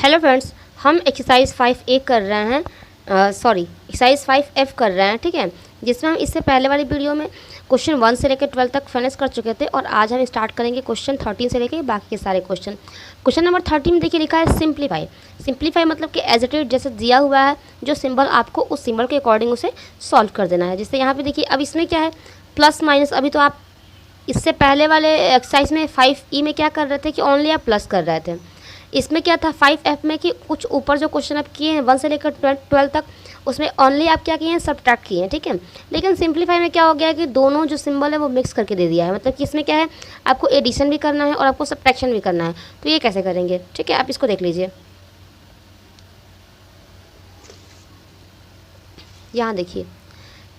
Hello friends, हम exercise 5A कर रहे हैं, एक्सरसाइज 5F कर रहे हैं, ठीक है। जिसमें हम इससे पहले वाली वीडियो में क्वेश्चन 1 से लेकर 12 तक फिनिश कर चुके थे और आज हम स्टार्ट करेंगे क्वेश्चन 13 से लेकर बाकी के सारे क्वेश्चन। क्वेश्चन नंबर 13 में देखिए लिखा है सिंप्लीफाई। सिंप्लीफाई मतलब कि एज इट इज जैसे दिया हुआ है, जो सिंबल आपको उस सिंबल के अकॉर्डिंग उसे सॉल्व कर देना है। जैसे यहाँ पे देखिए, अब इसमें क्या है, प्लस माइनस। अभी तो आप इससे पहले वाले एक्सरसाइज में 5E में क्या कर रहे थे कि ओनली आप प्लस कर रहे थे। इसमें क्या था 5F में कि कुछ ऊपर जो क्वेश्चन आप किए हैं 1 से लेकर 12 तक, उसमें ओनली आप क्या किए हैं, सब्ट्रैक्ट किए हैं, ठीक है। लेकिन सिंप्लीफाई में क्या हो गया कि दोनों जो सिंबल है वो मिक्स करके दे दिया है। मतलब कि इसमें क्या है, आपको एडिशन भी करना है और आपको सब्ट्रैक्शन भी करना है। तो ये कैसे करेंगे, ठीक है, आप इसको देख लीजिए। यहाँ देखिए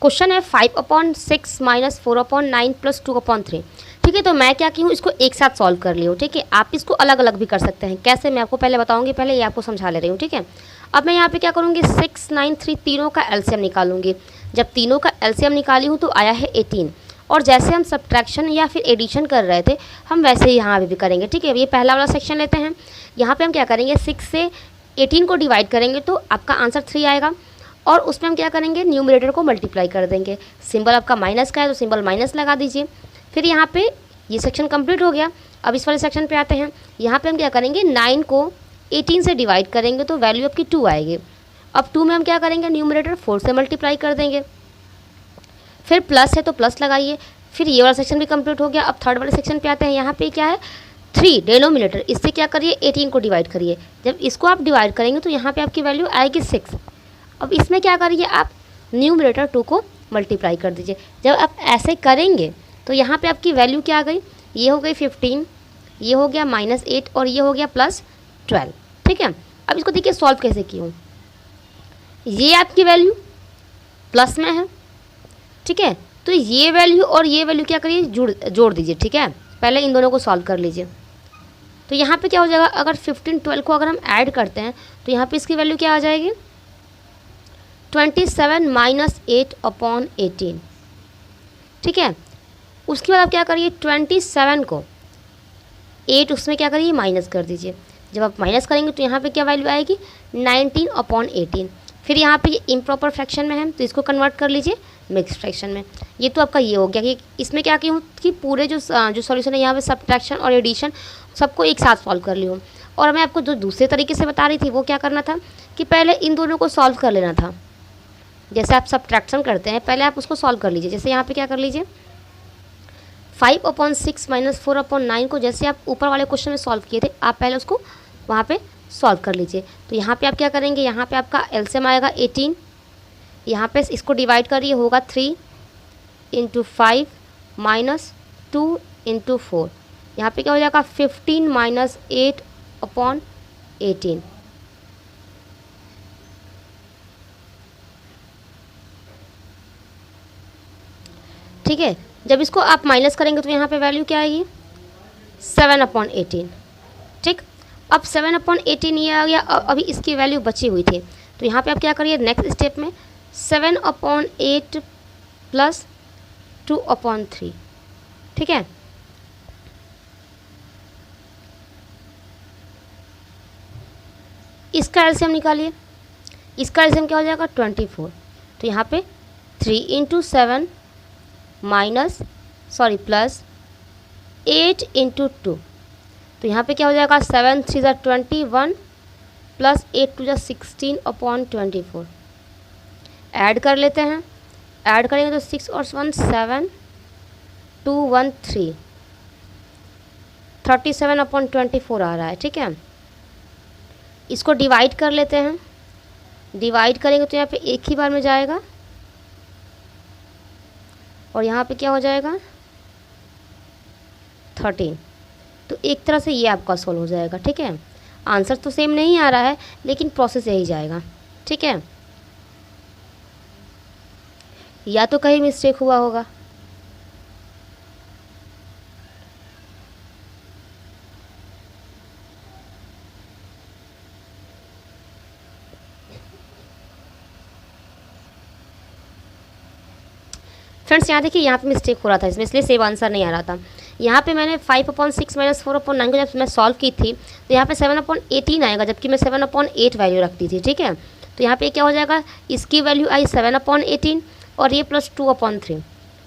क्वेश्चन है 5/6 - 4/9 + 2/3। ठीक है, तो मैं क्या की हूँ, इसको एक साथ सॉल्व कर ली हूँ, ठीक है। आप इसको अलग अलग भी कर सकते हैं। कैसे, मैं आपको पहले बताऊंगी, पहले ये आपको समझा ले रही हूँ, ठीक है। अब मैं यहाँ पे क्या करूँगी, 6, 9, 3 तीनों का एलसीएम निकालूंगी। जब तीनों का एलसीएम निकाली हूँ तो आया है 18। और जैसे हम सब्ट्रैक्शन या फिर एडिशन कर रहे थे, हम वैसे ही यहाँ भी करेंगे, ठीक है। ये पहला वाला सेक्शन लेते हैं। यहाँ पर हम क्या करेंगे, 6 से 18 को डिवाइड करेंगे तो आपका आंसर 3 आएगा। और उसमें हम क्या करेंगे, न्यूमरेटर को मल्टीप्लाई कर देंगे। सिंबल आपका माइनस का है तो सिंबल माइनस लगा दीजिए। फिर यहाँ पे ये सेक्शन कंप्लीट हो गया। अब इस वाले सेक्शन पे आते हैं। यहाँ पे हम क्या करेंगे, 9 को 18 से डिवाइड करेंगे तो वैल्यू आपकी 2 आएगी। अब 2 में हम क्या करेंगे, न्यूमरेटर 4 से मल्टीप्लाई कर देंगे। फिर प्लस है तो प्लस लगाइए। फिर ये वाला सेक्शन भी कंप्लीट हो गया। अब थर्ड वाले सेक्शन पे आते हैं। यहाँ पे क्या है, 3 डेनोमिनेटर, इससे क्या करिए, 18 को डिवाइड करिए। जब इसको आप डिवाइड करेंगे तो यहाँ पे आपकी वैल्यू आएगी 6। अब इसमें क्या करिए, आप न्यूमरेटर 2 को मल्टीप्लाई कर दीजिए। जब आप ऐसे करेंगे तो यहाँ पे आपकी वैल्यू क्या आ गई, ये हो गई 15, ये हो गया -8 और ये हो गया +12, ठीक है। अब इसको देखिए सॉल्व कैसे की हूँ। ये आपकी वैल्यू प्लस में है, ठीक है। तो ये वैल्यू और ये वैल्यू क्या करिए, जोड़ दीजिए, ठीक है। पहले इन दोनों को सॉल्व कर लीजिए। तो यहाँ पर क्या हो जाएगा, अगर 15, 12 को अगर हम ऐड करते हैं तो यहाँ पर इसकी वैल्यू क्या आ जाएगी, 27 - 8/18, ठीक है। उसके बाद आप क्या करिए, 27 को 8 उसमें क्या करिए, माइनस कर दीजिए। जब आप माइनस करेंगे तो यहाँ पे क्या वैल्यू आएगी, 19/18। फिर यहाँ पे ये इम्प्रॉपर फ्रैक्शन में है तो इसको कन्वर्ट कर लीजिए मिक्स फ्रैक्शन में। ये तो आपका ये हो गया कि इसमें क्या की हूँ कि पूरे जो सॉल्यूशन है यहाँ पे सब्ट्रैक्शन और एडिशन सबको एक साथ सॉल्व कर ली हूँ। और मैं आपको जो दूसरे तरीके से बता रही थी वो क्या करना था कि पहले इन दोनों को सॉल्व कर लेना था। जैसे आप सब्ट्रैक्शन करते हैं, पहले आप उसको सॉल्व कर लीजिए। जैसे यहाँ पे क्या कर लीजिए, 5/6 - 4/9 को जैसे आप ऊपर वाले क्वेश्चन में सॉल्व किए थे, आप पहले उसको वहाँ पे सॉल्व कर लीजिए। तो यहाँ पे आप क्या करेंगे, यहाँ पे आपका एलसीएम आएगा 18। यहाँ पे इसको डिवाइड करिए, होगा 3 × 5 - 2 × 4। यहाँ पे क्या हो जाएगा, 15 - 8/18। ठीक है। जब इसको आप माइनस करेंगे तो यहाँ पे वैल्यू क्या आएगी, 7/18, ठीक। अब 7/18 ये आ गया। अभी इसकी वैल्यू बची हुई थी तो यहाँ पे आप क्या करिए, नेक्स्ट स्टेप में 7/8 + 2/3, ठीक है। इसका एलसीएम निकालिए। इसका एलसीएम क्या हो जाएगा, 24। तो यहाँ पे 3 × 7 प्लस 8 × 2। तो यहाँ पे क्या हो जाएगा, 7 × 3 = 21 + 8 × 2 = 16/24। ऐड कर लेते हैं। ऐड करेंगे तो 6 और 1 7, 2 1 3, 37/24 आ रहा है, ठीक है। इसको डिवाइड कर लेते हैं। डिवाइड करेंगे तो यहाँ पे एक ही बार में जाएगा और यहाँ पे क्या हो जाएगा, 13। तो एक तरह से ये आपका सॉल्व हो जाएगा, ठीक है। आंसर तो सेम नहीं आ रहा है लेकिन प्रोसेस यही जाएगा, ठीक है। या तो कहीं मिस्टेक हुआ होगा। फ्रेंड्स यहाँ देखिए, यहाँ पे मिस्टेक हो रहा था इसमें, इसलिए सेव आंसर नहीं आ रहा था। यहाँ पे मैंने 5/6 माइनस 4/9 को जब मैं सॉल्व की थी तो यहाँ पे 7/18 आएगा, जबकि मैं 7/8 वैल्यू रखती थी, ठीक है। तो यहाँ पे क्या हो जाएगा, इसकी वैल्यू आई 7/18 और ये प्लस 2/3।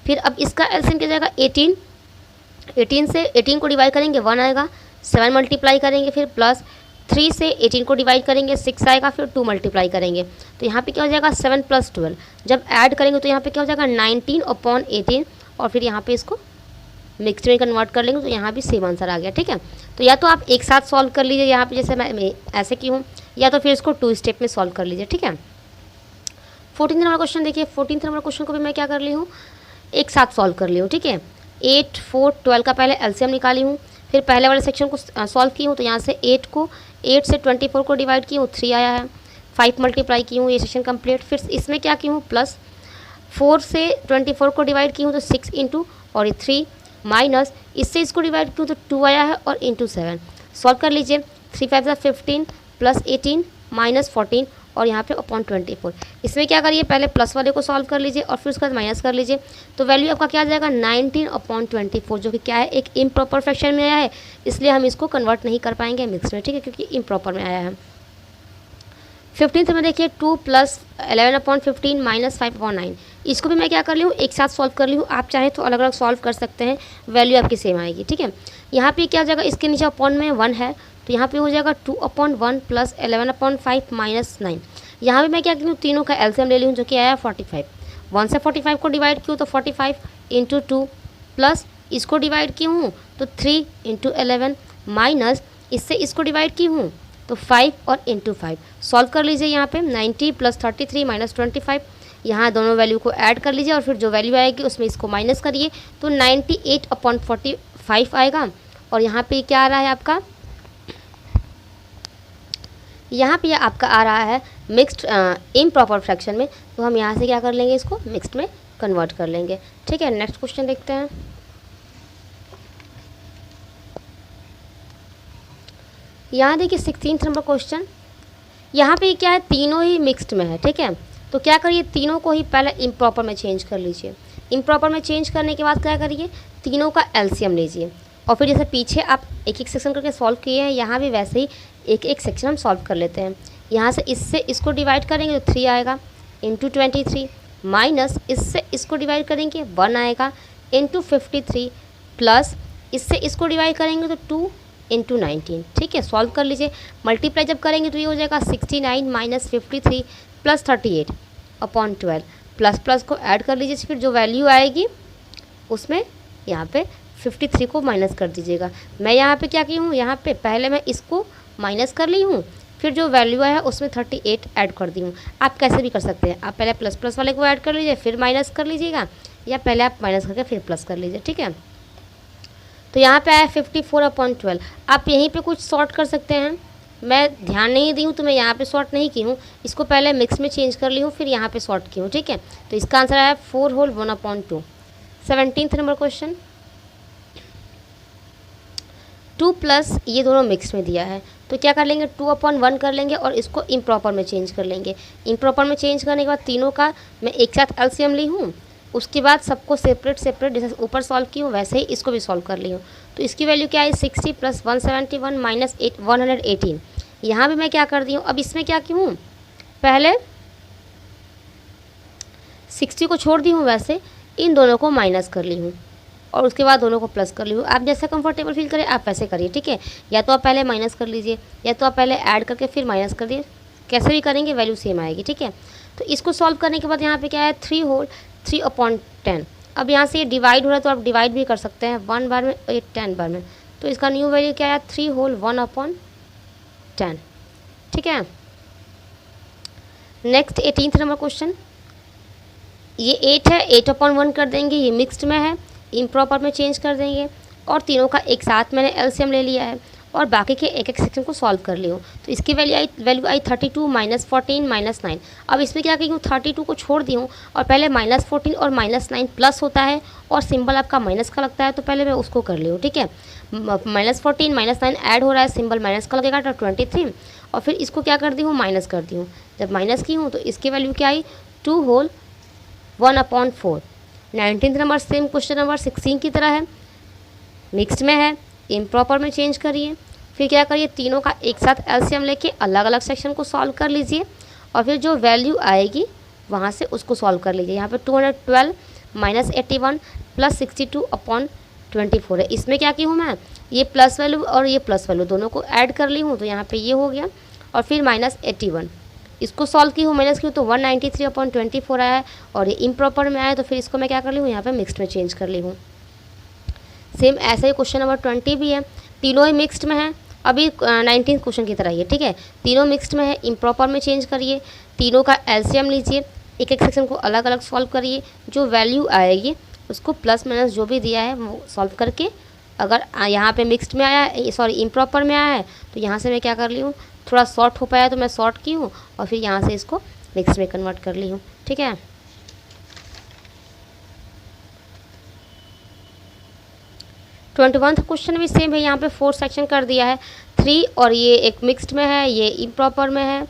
फिर अब इसका एलसीएम क्या जाएगा 18 से 18 को डिवाइड करेंगे 1 आएगा, 7 मल्टीप्लाई करेंगे, फिर प्लस 3 से 18 को डिवाइड करेंगे 6 आएगा, फिर 2 मल्टीप्लाई करेंगे तो यहाँ पे क्या हो जाएगा 7 + 12। जब ऐड करेंगे तो यहाँ पे क्या हो जाएगा 19/18 और फिर यहाँ पे इसको मिक्सड में कन्वर्ट कर लेंगे तो यहाँ भी सेम आंसर आ गया, ठीक है। तो या तो आप एक साथ सॉल्व कर लीजिए यहाँ पे, जैसे मैं ऐसे की हूँ, या तो फिर इसको 2 स्टेप में सॉल्व कर लीजिए, ठीक है। 14 नंबर क्वेश्चन देखिए। 14 नंबर क्वेश्चन को भी मैं क्या कर ली हूँ, एक साथ सॉल्व कर ली हूँ, ठीक है। 8, 4, 12 का पहले एलसीएम निकाली हूँ, फिर पहले वाले सेक्शन को सॉल्व की हूँ तो यहाँ से 8 से 24 को डिवाइड की हूँ 3 आया है, 5 मल्टीप्लाई की हूँ, ये सेक्शन कंप्लीट। फिर इसमें क्या की हूँ प्लस 4 से 24 को डिवाइड की हूँ तो 6 इंटू और ये 3 माइनस इससे इसको डिवाइड की हूँ तो 2 आया है और इंटू 7। सॉल्व कर लीजिए, 3 5 15 प्लस 18 माइनस 14 और यहाँ पे अपॉन 24। इसमें क्या करिए, पहले प्लस वाले को सॉल्व कर लीजिए और फिर उसके बाद माइनस कर लीजिए तो वैल्यू आपका क्या आ जाएगा 19/24, जो कि क्या है एक इम्प्रॉपर फ्रैक्शन में आया है, इसलिए हम इसको कन्वर्ट नहीं कर पाएंगे मिक्स में, ठीक है, क्योंकि इम्प्रॉपर में आया है। 15 में देखिए 2 + 11/15 माइनस 5/9। इसको भी मैं क्या कर ली हूँ, एक साथ सॉल्व कर ली हूँ। आप चाहें तो अलग अलग सॉल्व कर सकते हैं, वैल्यू आपकी सेम आएगी, ठीक है। यहाँ पे क्या हो जाएगा, इसके नीचे अपॉन में 1 है तो यहाँ पे हो जाएगा 2/1 + 11/5 माइनस 9। यहाँ भी मैं क्या की हूँ, तीनों का एलसीएम ले ली हूँ जो कि आया 45। 1 से 45 को डिवाइड की हूँ तो 45 × 2 प्लस इसको डिवाइड की हूँ तो 3 × 11 माइनस इससे इसको डिवाइड की हूँ तो 5 और इंटू 5। सॉल्व कर लीजिए, यहाँ पे 90 + 33 माइनस 25, यहाँ दोनों वैल्यू को ऐड कर लीजिए और फिर जो वैल्यू आएगी उसमें इसको माइनस करिए तो 98/45 आएगा। और यहाँ पे क्या आ रहा है आपका, यहाँ पे आपका आ रहा है मिक्स्ड इम्प्रॉपर फ्रैक्शन में, तो हम यहाँ से क्या कर लेंगे, इसको मिक्स्ड में कन्वर्ट कर लेंगे, ठीक है। नेक्स्ट क्वेश्चन देखते हैं। यहाँ देखिए 16 नंबर क्वेश्चन। यहाँ पे क्या है, तीनों ही मिक्स्ड में है, ठीक है। तो क्या करिए, तीनों को ही पहले इम्प्रॉपर में चेंज कर लीजिए। इम्प्रॉपर में चेंज करने के बाद क्या करिए, तीनों का एलसीएम लीजिए और फिर जैसे पीछे आप एक एक सेक्शन करके सॉल्व किए हैं, यहाँ भी वैसे ही एक एक सेक्शन हम सॉल्व कर लेते हैं। यहाँ से इससे इसको डिवाइड करेंगे तो 3 आएगा इंटू 23 माइनस इससे इसको डिवाइड करेंगे 1 आएगा इंटू 53 प्लस इससे इसको डिवाइड करेंगे तो 2 इंटू 19, ठीक है। सॉल्व कर लीजिए, मल्टीप्लाई जब करेंगे तो ये हो जाएगा 69 माइनस 53 प्लस 38/12। प्लस प्लस को ऐड कर लीजिए, फिर जो वैल्यू आएगी उसमें यहाँ पे 53 को माइनस कर दीजिएगा। मैं यहाँ पे क्या की हूँ, यहाँ पे पहले मैं इसको माइनस कर ली हूँ, फिर जो वैल्यू आया उसमें 38 ऐड कर दी हूँ। आप कैसे भी कर सकते हैं, आप पहले प्लस प्लस वाले को ऐड कर लीजिए फिर माइनस कर लीजिएगा, या पहले आप माइनस करके फिर प्लस कर लीजिए, ठीक है। तो यहाँ पे आया 54/12। आप यहीं पे कुछ सॉर्ट कर सकते हैं, मैं ध्यान नहीं दी हूँ तो मैं यहाँ पे सॉर्ट नहीं की हूँ, इसको पहले मिक्स में चेंज कर ली हूँ फिर यहाँ पे सॉर्ट की हूँ, ठीक है। तो इसका आंसर आया 4 होल 1/2। 17 number question. 2 प्लस ये दोनों मिक्स में दिया है तो क्या कर लेंगे, 2/1 कर लेंगे और इसको इम्प्रॉपर में चेंज कर लेंगे। इम्प्रॉपर में चेंज करने के बाद तीनों का मैं एक साथ एलसीएम ली हूँ, उसके बाद सबको सेपरेट सेपरेट जैसे ऊपर सॉल्व की हूँ वैसे ही इसको भी सॉल्व कर ली हूँ। तो इसकी वैल्यू क्या है 60 + 171 माइनस 118। यहाँ भी मैं क्या कर दी हूँ, अब इसमें क्या की हूँ, पहले 60 को छोड़ दी हूँ, वैसे इन दोनों को माइनस कर ली हूँ और उसके बाद दोनों को प्लस कर ली हूँ। आप जैसा कंफर्टेबल फील करें आप वैसे करिए, ठीक है। या तो आप पहले माइनस कर लीजिए या तो आप पहले ऐड करके फिर माइनस कर दिए, कैसे भी करेंगे वैल्यू सेम आएगी, ठीक है। तो इसको सॉल्व करने के बाद यहाँ पे क्या है 3 होल 3/10। अब यहाँ से ये डिवाइड हो रहा है तो आप डिवाइड भी कर सकते हैं 1 बार में और 10 बार में, तो इसका न्यू वैल्यू क्या है 3 होल 1/10, ठीक है। Next 18 number question. ये 8 है, 8/1 कर देंगे, ये मिक्स्ड में है, इम्प्रॉपर में चेंज कर देंगे और तीनों का एक साथ मैंने एलसीएम ले लिया है और बाकी के एक एक सेक्शन को सॉल्व कर ली हूँ। तो इसकी वैल्यू आई 32 माइनस 14 माइनस 9। अब इसमें क्या की हूँ 32 को छोड़ दी हूँ और पहले -14 और -9 प्लस होता है और सिंबल आपका माइनस का लगता है तो पहले मैं उसको कर ली हूँ, ठीक है। -14 -9 ऐड हो रहा है, सिंबल माइनस का लगेगा तो 23 और फिर इसको क्या कर दी हूँ माइनस कर दी हूँ। जब माइनस की हूँ तो इसकी वैल्यू क्या आई 2 whole 1/4। 19 number same question number 16 की तरह है। मिक्स्ड में है, इम्प्रॉपर में चेंज करिए। फिर क्या करिए, तीनों का एक साथ एलसीएम लेके अलग अलग सेक्शन को सॉल्व कर लीजिए और फिर जो वैल्यू आएगी वहाँ से उसको सॉल्व कर लीजिए। यहाँ पे 212 माइनस 81 प्लस 62/24 है। इसमें क्या की हूँ मैं, ये प्लस वैल्यू और ये प्लस वैल्यू दोनों को ऐड कर ली हूँ, तो यहाँ पे ये हो गया। और फिर माइनस 81 इसको सॉल्व की हूँ, माइनस की हूँ तो 193/24 आया है और ये इम्प्रॉपर में आया, तो फिर इसको मैं क्या कर ली हूँ, यहाँ पे मिक्स्ड में चेंज कर ली हूँ। सेम ऐसा ही क्वेश्चन नंबर 20 भी है, तीनों ही मिक्स्ड में है, अभी 19 क्वेश्चन की तरह ही है, ठीक है। तीनों मिक्स्ड में है, इम्प्रॉपर में चेंज करिए, तीनों का एलसीएम लीजिए, एक एक सेक्शन को अलग अलग सॉल्व करिए, जो वैल्यू आएगी उसको प्लस माइनस जो भी दिया है वो सॉल्व करके, अगर यहाँ पे मिक्स्ड में आया है, सॉरी इम्प्रॉपर में आया है, तो यहाँ से मैं क्या कर ली हूँ, थोड़ा शॉर्ट हो पाया तो मैं शॉर्ट की हूँ और फिर यहाँ से इसको मिक्स में कन्वर्ट कर ली हूँ, ठीक है। 21 क्वेश्चन भी सेम है, यहाँ पे 4 सेक्शन कर दिया है, 3 और ये एक मिक्स्ड में है, ये इम्प्रॉपर में है,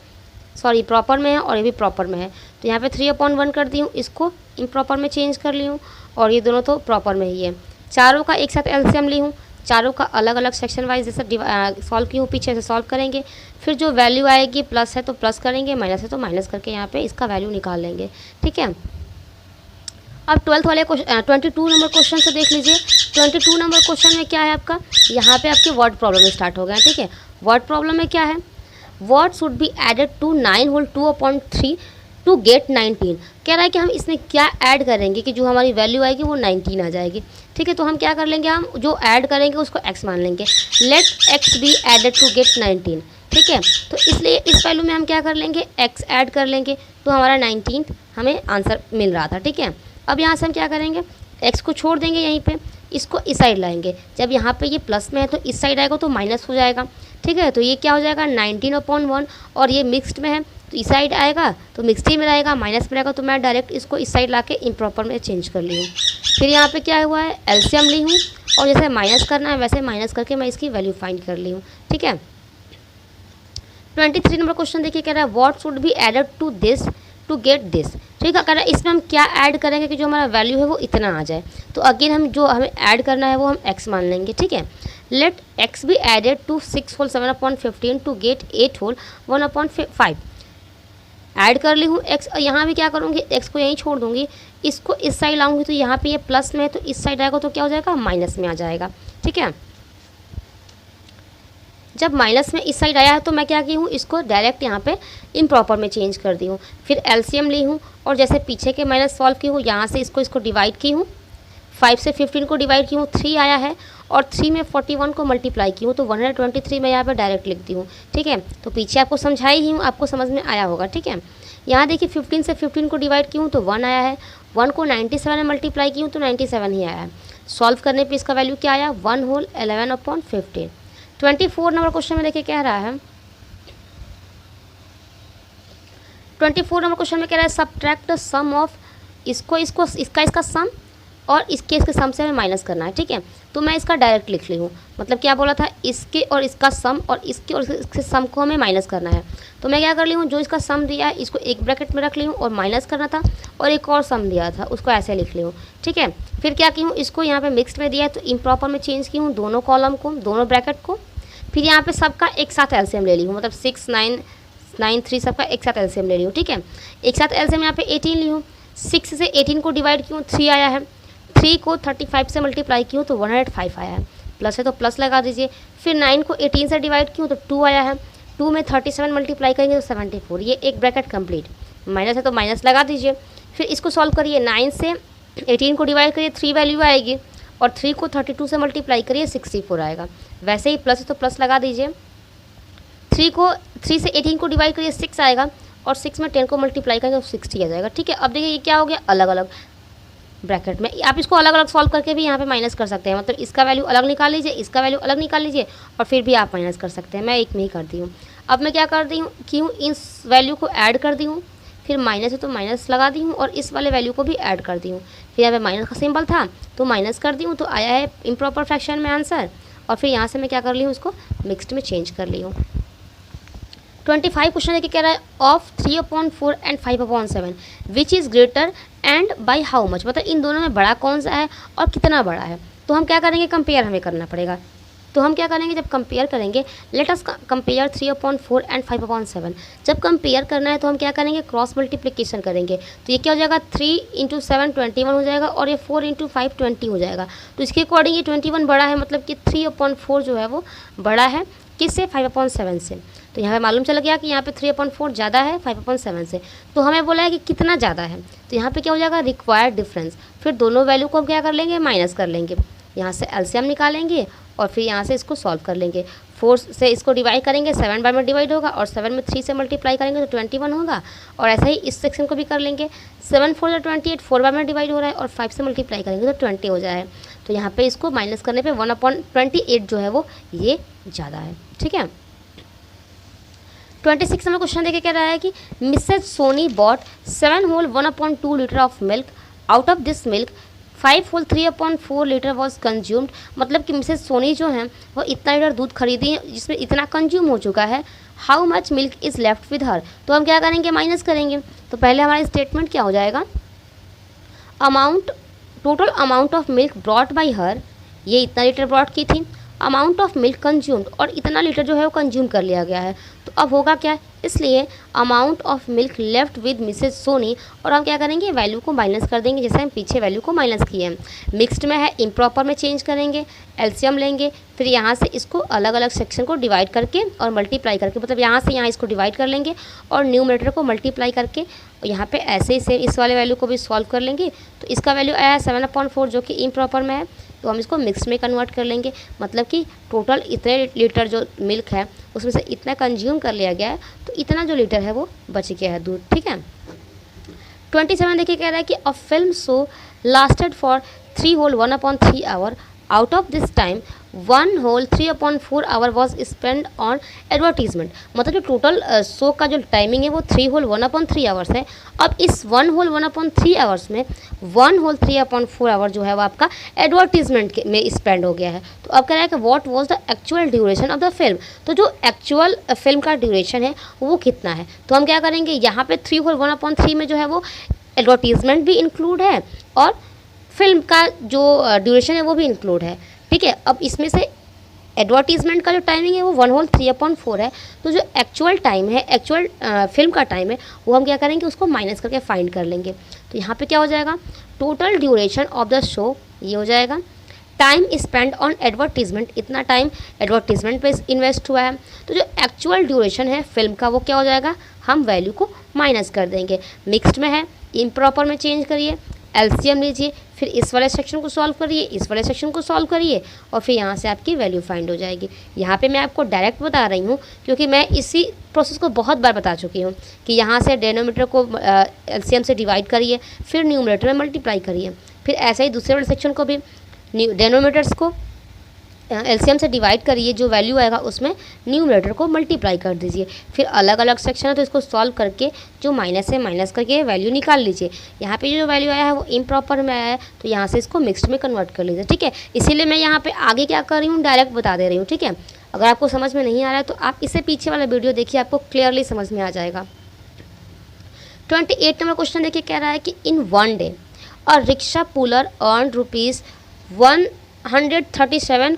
सॉरी प्रॉपर में है और ये भी प्रॉपर में है, तो यहाँ पे 3/1 कर दी हूँ, इसको इम्प्रॉपर में चेंज कर ली हूँ और ये दोनों तो प्रॉपर में ही है। चारों का एक साथ एलसीएम ली हूँ, चारों का अलग अलग सेक्शन वाइज जैसे सॉल्व की हूँ, पीछे से सॉल्व करेंगे, फिर जो वैल्यू आएगी प्लस है तो प्लस करेंगे, माइनस है तो माइनस करके यहाँ पे इसका वैल्यू निकाल लेंगे, ठीक है। अब 12th वाले 22 नंबर क्वेश्चन से देख लीजिए। 22 नंबर क्वेश्चन में क्या है आपका, यहाँ पे आपके वर्ड प्रॉब्लम स्टार्ट हो गया, ठीक है। वर्ड प्रॉब्लम में क्या है, what should be added to 9 whole 2/3 to get 19। कह रहा है कि हम इसमें क्या ऐड करेंगे कि जो हमारी वैल्यू आएगी वो 19 आ जाएगी, ठीक है। तो हम क्या कर लेंगे, हम जो ऐड करेंगे उसको x मान लेंगे, let x be added to get 19, ठीक है। तो इसलिए इस वैल्यू में हम क्या कर लेंगे, x ऐड कर लेंगे, तो हमारा 19 हमें आंसर मिल रहा था, ठीक है। अब यहाँ से हम क्या करेंगे, x को छोड़ देंगे यहीं पे, इसको इस साइड लाएंगे, जब यहाँ पे ये प्लस में है तो इस साइड आएगा तो माइनस हो जाएगा, ठीक है। तो ये क्या हो जाएगा 19/1 और ये मिक्स्ड में है तो इस साइड आएगा तो मिक्स्ड ही में रहेगा, माइनस में रहेगा, तो मैं डायरेक्ट इसको इस साइड ला के इम्प्रॉपर में चेंज कर ली हूँ। फिर यहाँ पे क्या हुआ है, एलसीएम ली हूँ और जैसे माइनस करना है वैसे माइनस करके मैं इसकी वैल्यू फाइंड कर ली हूँ, ठीक है। 23 नंबर क्वेश्चन देखिए, कह रहा है what should be added to this to get this, ठीक है। कह रहा है इसमें हम क्या ऐड करेंगे कि जो हमारा वैल्यू है वो इतना आ जाए, तो अगेन हम जो हमें ऐड करना है वो हम x मान लेंगे, ठीक है। Let x be added to 6 whole 7/15 to get 8 whole 1/5। Add कर ली हूँ x, और यहाँ भी क्या करूँगी, x को यहीं छोड़ दूँगी, इसको इस साइड लाऊंगी तो यहाँ पे ये प्लस में है तो इस साइड आएगा तो क्या हो जाएगा, माइनस में आ जाएगा, ठीक है। जब माइनस में इस साइड आया है तो मैं क्या की हूँ, इसको डायरेक्ट यहाँ पे इम्प्रॉपर में चेंज कर दी हूँ। फिर एलसीएम ली हूँ और जैसे पीछे के माइनस सॉल्व की हूँ, यहाँ से इसको डिवाइड की हूँ, 5 से 15 को डिवाइड की हूँ, 3 आया है और 3 में 41 को मल्टीप्लाई की हूँ तो 123 मैं यहाँ पे डायरेक्ट लिख दी हूँ, ठीक है। तो पीछे आपको समझाई ही हूँ, आपको समझ में आया होगा, ठीक है। यहाँ देखिए 15 से 15 को डिवाइड की हूँ तो 1 आया है, 1 को 97 में मल्टीप्लाई की हूँ तो 97 ही आया है। सॉल्व करने पर इसका वैल्यू क्या आया, 1 होल 11/15। 24 नंबर क्वेश्चन में देखिए कह रहा है, 24 नंबर क्वेश्चन में कह रहा है सब्ट्रैक्ट सम ऑफ, इसका सम और इसके सम से हमें माइनस करना है, ठीक है। तो मैं इसका डायरेक्ट लिख ली हूँ, मतलब क्या बोला था, इसके और इसका सम और इसके सम को हमें माइनस करना है। तो मैं क्या कर ली हूँ, जो इसका सम दिया है इसको एक ब्रैकेट में रख ली हूँ और माइनस करना था, और एक और सम दिया था उसको ऐसे लिख ली हूँ, ठीक है। फिर क्या की हूँ, इसको यहाँ पे मिक्स्ड में दिया है तो इम्प्रॉपर में चेंज की हूँ, दोनों कॉलम को, दोनों ब्रैकेट को। फिर यहाँ पे सबका एक साथ एलसीएम ले ली हूँ, मतलब 6 9 9 3 सबका एक साथ एलसीएम ले ली हूँ, ठीक है। एक साथ एलसीएम यहाँ पे 18 ली हूँ, 6 से 18 को डिवाइड की हूँ, 3 आया है, 3 को 35 से मल्टीप्लाई की हूँ तो 105 आया है, प्लस है तो प्लस लगा दीजिए। फिर 9 को 18 से डिवाइड की हूँ तो 2 आया है, 2 में 37 मल्टीप्लाई करेंगे तो 74, ये एक ब्रैकेट कंप्लीट, माइनस है तो माइनस लगा दीजिए। फिर इसको सॉल्व करिए, 9 से 18 को डिवाइड करिए, 3 वैल्यू आएगी, और 3 को 32 से मल्टीप्लाई करिए 64 आएगा, वैसे ही प्लस है तो प्लस लगा दीजिए। 3 से 18 को डिवाइड करिए 6 आएगा, और 6 में 10 को मल्टीप्लाई करेंगे तो 60 आ जाएगा, ठीक है। अब देखिए ये क्या हो गया, अलग अलग ब्रैकेट में, आप इसको अलग अलग सॉल्व करके भी यहाँ पे माइनस कर सकते हैं, मतलब इसका वैल्यू अलग निकाल लीजिए, इसका वैल्यू अलग निकाल लीजिए और फिर भी आप माइनस कर सकते हैं। मैं एक में ही कर दी हूँ। अब मैं क्या कर दी हूँ कि इस वैल्यू को ऐड कर दी हूँ, फिर माइनस है तो माइनस लगा दी हूँ और इस वाले वैल्यू को भी ऐड कर दी हूँ। फिर यहाँ पे माइनस का सिंबल था तो माइनस कर दी हूँ, तो आया है इम्प्रॉपर फ्रैक्शन में आंसर। और फिर यहाँ से मैं क्या कर ली हूँ, उसको मिक्स्ड में चेंज कर ली हूँ। 25 क्वेश्चन है कि कह रहा है of 3/4 and 5/7 which is greater and by how much, मतलब इन दोनों में बड़ा कौन सा है और कितना बड़ा है। तो हम क्या करेंगे, कंपेयर हमें करना पड़ेगा। तो हम क्या करेंगे, जब कंपेयर करेंगे, लेट अस कंपेयर 3/4 एंड 5/7। जब कंपेयर करना है तो हम क्या करेंगे, क्रॉस मल्टीप्लिकेशन करेंगे। तो ये क्या हो जाएगा, 3 × 7 21 हो जाएगा, और ये 4 × 5 20 हो जाएगा। तो इसके अकॉर्डिंग ये 21 बड़ा है, मतलब कि 3/4 जो है वो बड़ा है किससे, 5/7 से। तो यहाँ पे मालूम चल गया कि यहाँ पे 3/4 ज़्यादा है 5/7 से। तो हमें बोला है कि कितना ज़्यादा है, तो यहाँ पे क्या हो जाएगा, रिक्वायर्ड डिफरेंस। फिर दोनों वैल्यू को हम क्या कर लेंगे, माइनस कर लेंगे। यहाँ से एलसीएम निकालेंगे और फिर यहाँ से इसको सॉल्व कर लेंगे। 4 से इसको डिवाइड करेंगे, 7 बार में डिवाइड होगा, और 7 में 3 से मल्टीप्लाई करेंगे तो 21 होगा। और ऐसा ही इस सेक्शन को भी कर लेंगे। 7 4 28, 4 बार में डिवाइड हो रहा है, और 5 से मल्टीप्लाई करेंगे तो 20 हो जाए। तो यहाँ पे इसको माइनस करने पे 1/28 जो है वो ये ज़्यादा है। ठीक है, 26 नंबर क्वेश्चन देखिए, कह रहा है कि Mrs Soni bought 7 whole 1/2 litre of milk. Out of this milk 5 whole 3/4 litre was consumed. मतलब कि मिसेज सोनी जो है वो इतना लीटर दूध खरीदी है जिसमें इतना कंज्यूम हो चुका है। How much milk is left with her. तो हम क्या करेंगे, माइनस करेंगे। तो पहले हमारा स्टेटमेंट क्या हो जाएगा, amount, total amount of milk brought by her, ये इतना लीटर ब्रॉट की थी। अमाउंट ऑफ मिल्क कंज्यूम्ड, और इतना लीटर जो है वो कंज्यूम कर लिया गया है। तो अब होगा क्या, इसलिए amount of milk left with Mrs Soni, और हम क्या करेंगे, वैल्यू को माइनस कर देंगे, जैसे हम पीछे वैल्यू को माइनस किए हैं। मिक्स्ड में है, इम्प्रॉपर में चेंज करेंगे, एलसीएम लेंगे, फिर यहाँ से इसको अलग अलग सेक्शन को डिवाइड करके और मल्टीप्लाई करके, मतलब यहाँ से यहाँ इसको डिवाइड कर लेंगे और न्यूमरेटर को मल्टीप्लाई करके यहाँ पे ऐसे ही सेम इस वाले वैल्यू को भी सॉल्व कर लेंगे। तो इसका वैल्यू आया है 7/4 जो कि इम्प्रॉपर में है, तो हम इसको मिक्स में कन्वर्ट कर लेंगे। मतलब कि टोटल इतने लीटर जो मिल्क है उसमें से इतना कंज्यूम कर लिया गया है, तो इतना जो लीटर है वो बच गया है दूध। ठीक है, 27 देखिए, कह रहा है कि a film show lasted for 3 whole 1/3 hour. Out of this time 1 whole 3/4 hour was spend on advertisement. मतलब जो टोटल शो का जो टाइमिंग है वो 3 होल 1/3 आवर्स है। अब इस 1 होल 1/3 आवर्स में 1 होल 3/4 आवर जो है वो आपका एडवर्टीजमेंट में स्पेंड हो गया है। तो अब कह रहा है कि what was the actual duration of the film. तो जो एक्चुअल फिल्म का ड्यूरेशन है वो कितना है, तो हम क्या करेंगे, यहाँ पे 3 होल 1/3 में जो है वो एडवर्टीजमेंट भी इंक्लूड है और फिल्म का जो ड्यूरेशन है वो भी इंक्लूड है। ठीक है, अब इसमें से एडवर्टीजमेंट का जो टाइमिंग है वो 1 होल 3/4 है। तो जो एक्चुअल टाइम है, एक्चुअल फिल्म का टाइम है, वो हम क्या करेंगे, उसको माइनस करके फाइंड कर लेंगे। तो यहाँ पे क्या हो जाएगा, total duration of the show, ये हो जाएगा टाइम स्पेंड ऑन एडवर्टीजमेंट, इतना टाइम एडवर्टीजमेंट पे इन्वेस्ट हुआ है। तो जो एक्चुअल ड्यूरेशन है फिल्म का वो क्या हो जाएगा, हम वैल्यू को माइनस कर देंगे। मिक्स्ड में है, इम्प्रॉपर में चेंज करिए, एलसीएम लीजिए, फिर इस वाले सेक्शन को सॉल्व करिए, इस वाले सेक्शन को सॉल्व करिए, और फिर यहाँ से आपकी वैल्यू फाइंड हो जाएगी। यहाँ पे मैं आपको डायरेक्ट बता रही हूँ क्योंकि मैं इसी प्रोसेस को बहुत बार बता चुकी हूँ कि यहाँ से डेनोमीटर को एलसीएम से डिवाइड करिए, फिर न्यूमरेटर में मल्टीप्लाई करिए, फिर ऐसे ही दूसरे वाले सेक्शन को भी डेनोमीटर्स को एलसीएम से डिवाइड करिए, जो वैल्यू आएगा उसमें न्यूमरेटर को मल्टीप्लाई कर दीजिए। फिर अलग अलग सेक्शन है तो इसको सॉल्व करके जो माइनस है माइनस करके वैल्यू निकाल लीजिए। यहाँ पे जो वैल्यू आया है वो इम्प्रॉपर में आया है, तो यहाँ से इसको मिक्स्ड में कन्वर्ट कर लीजिए। ठीक है, इसीलिए मैं यहाँ पे आगे क्या कर रही हूँ, डायरेक्ट बता दे रही हूँ। ठीक है, अगर आपको समझ में नहीं आ रहा है तो आप इससे पीछे वाला वीडियो देखिए, आपको क्लियरली समझ में आ जाएगा। 28 नंबर क्वेश्चन देखिए, कह रहा है कि in one day a rickshaw puller earn ₹137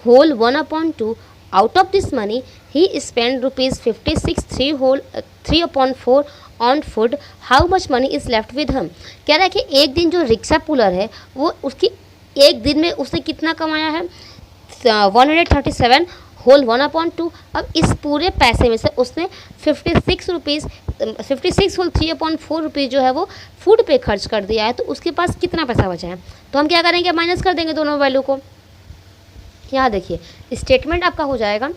whole 1/2. Out of this money, he spent ₹56 3/4 on food. How much money is left with him? कह रहा है कि एक दिन जो रिक्शा पुलर है वो उसकी एक दिन में उसने कितना कमाया है, 137 होल 1/2। अब इस पूरे पैसे में से उसने 56 होल 3/4 रुपीज़ जो है वो फूड पे खर्च कर दिया है। तो उसके पास कितना पैसा बचा है, तो हम क्या करेंगे, माइनस कर देंगे दोनों वैल्यू को। यहाँ देखिए स्टेटमेंट आपका हो जाएगा,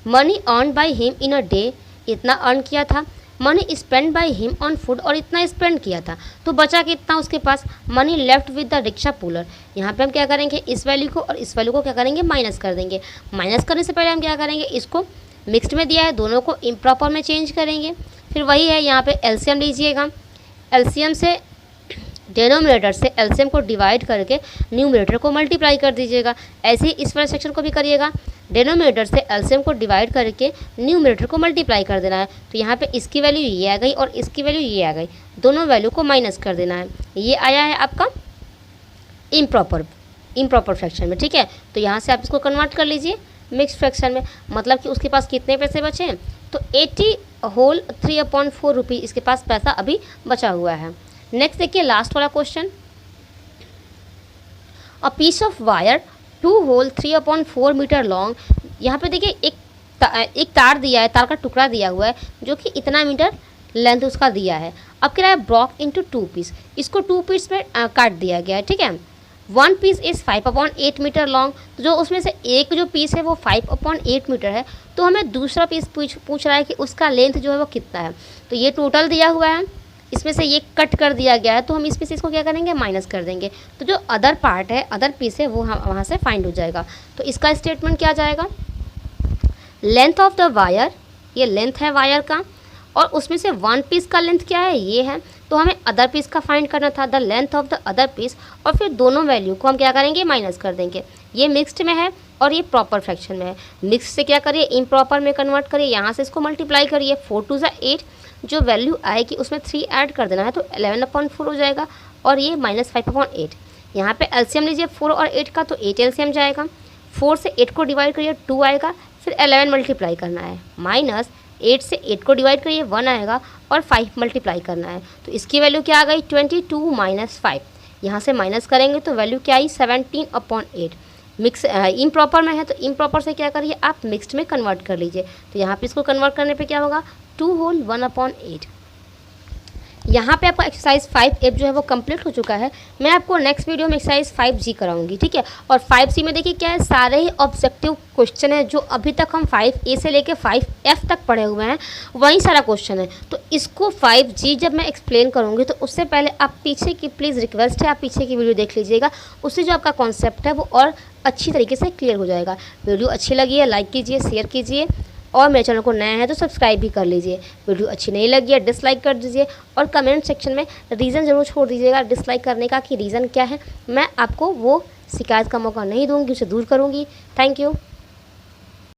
money earn by him in a day, इतना अर्न किया था। Money spend by him on food, और इतना स्पेंड किया था, तो बचा कितना उसके पास, money left with the rickshaw puller. यहाँ पे हम क्या करेंगे, इस वैल्यू को और इस वैल्यू को क्या करेंगे, माइनस कर देंगे। माइनस करने से पहले हम क्या करेंगे, इसको मिक्स्ड में दिया है, दोनों को इम्प्रॉपर में चेंज करेंगे। फिर वही है, यहाँ पे एलसीएम लीजिएगा, एलसीएम से डेनोमिनेटर से एलसीएम को डिवाइड करके न्यूमरेटर को मल्टीप्लाई कर दीजिएगा। ऐसे ही इस वाले सेक्शन को भी करिएगा, डेनोमिनेटर से एलसीएम को डिवाइड करके न्यूमरेटर को मल्टीप्लाई कर देना है। तो यहाँ पे इसकी वैल्यू ये आ गई और इसकी वैल्यू ये आ गई, दोनों वैल्यू को माइनस कर देना है। ये आया है आपका इम्प्रॉपर। इम्प्रॉपर फ्रैक्शन में, ठीक है। तो यहाँ से आप इसको कन्वर्ट कर लीजिए मिक्स फ्रैक्शन में, मतलब कि उसके पास कितने पैसे बचे हैं, तो 80 होल 3/4 रुपी इसके पास पैसा अभी बचा हुआ है। नेक्स्ट देखिए लास्ट वाला question, a piece of wire 2 whole 3/4 metre long. यहाँ पे देखिए एक तार दिया है, तार का टुकड़ा दिया हुआ है जो कि इतना मीटर लेंथ उसका दिया है। अब कह रहा है ब्रॉक इनटू 2 पीस, इसको 2 पीस में काट दिया गया है, ठीक है। 1 पीस इज़ 5/8 मीटर लॉन्ग, तो जो उसमें से एक जो पीस है वो 5/8 मीटर है, तो हमें दूसरा पीस पूछ रहा है कि उसका लेंथ जो है वो कितना है। तो ये टोटल दिया हुआ है, इसमें से ये कट कर दिया गया है, तो हम इसमें से इसको क्या करेंगे, माइनस कर देंगे। तो जो अदर पार्ट है, अदर पीस है, वो हम वहाँ से फाइंड हो जाएगा। तो इसका स्टेटमेंट क्या जाएगा, लेंथ ऑफ द वायर, ये लेंथ है वायर का, और उसमें से 1 पीस का लेंथ क्या है, ये है, तो हमें अदर पीस का फाइंड करना था, the length of the other piece, और फिर दोनों वैल्यू को हम क्या करेंगे, माइनस कर देंगे। ये मिक्स्ड में है और ये प्रॉपर फ्रैक्शन में है। मिक्स से क्या करिए, इम्प्रॉपर में कन्वर्ट करिए, यहाँ से इसको मल्टीप्लाई करिए, 4 2 8, जो वैल्यू आएगी उसमें 3 ऐड कर देना है, तो 11/4 हो जाएगा, और ये -5/8। यहाँ पे एलसीएम लीजिए 4 और 8 का, तो 8 एलसीएम जाएगा, 4 से 8 को डिवाइड करिए 2 आएगा, फिर 11 मल्टीप्लाई करना है, माइनस 8 से 8 को डिवाइड करिए 1 आएगा, और 5 मल्टीप्लाई करना है। तो इसकी वैल्यू क्या आ गई, 22 - 5। यहाँ से माइनस करेंगे तो वैल्यू क्या आई, 17/8। मिक्स इम्प्रॉपर में है, तो इम्प्रॉपर से क्या करिए आप मिक्स्ड में कन्वर्ट कर लीजिए। तो यहाँ पे इसको कन्वर्ट करने पे क्या होगा, 2 होल 1/8। यहाँ पे आपका एक्सरसाइज 5F जो है वो कंप्लीट हो चुका है। मैं आपको नेक्स्ट वीडियो में एक्सरसाइज 5G कराऊंगी, ठीक है। और 5C में देखिए क्या है, सारे ही ऑब्जेक्टिव क्वेश्चन है जो अभी तक हम 5A से लेके 5F तक पढ़े हुए हैं, वही सारा क्वेश्चन है। तो इसको 5G जब मैं एक्सप्लेन करूँगी तो उससे पहले आप पीछे की, प्लीज़ रिक्वेस्ट है, आप पीछे की वीडियो देख लीजिएगा, उससे जो आपका कॉन्सेप्ट है वो और अच्छी तरीके से क्लियर हो जाएगा। वीडियो अच्छी लगी है लाइक कीजिए, शेयर कीजिए, और मेरे चैनल को नया है तो सब्सक्राइब भी कर लीजिए। वीडियो अच्छी नहीं लगी है डिसलाइक कर दीजिए, और कमेंट सेक्शन में रीज़न ज़रूर छोड़ दीजिएगा डिसलाइक करने का, कि रीज़न क्या है। मैं आपको वो शिकायत का मौका नहीं दूँगी, उसे दूर करूँगी। Thank you.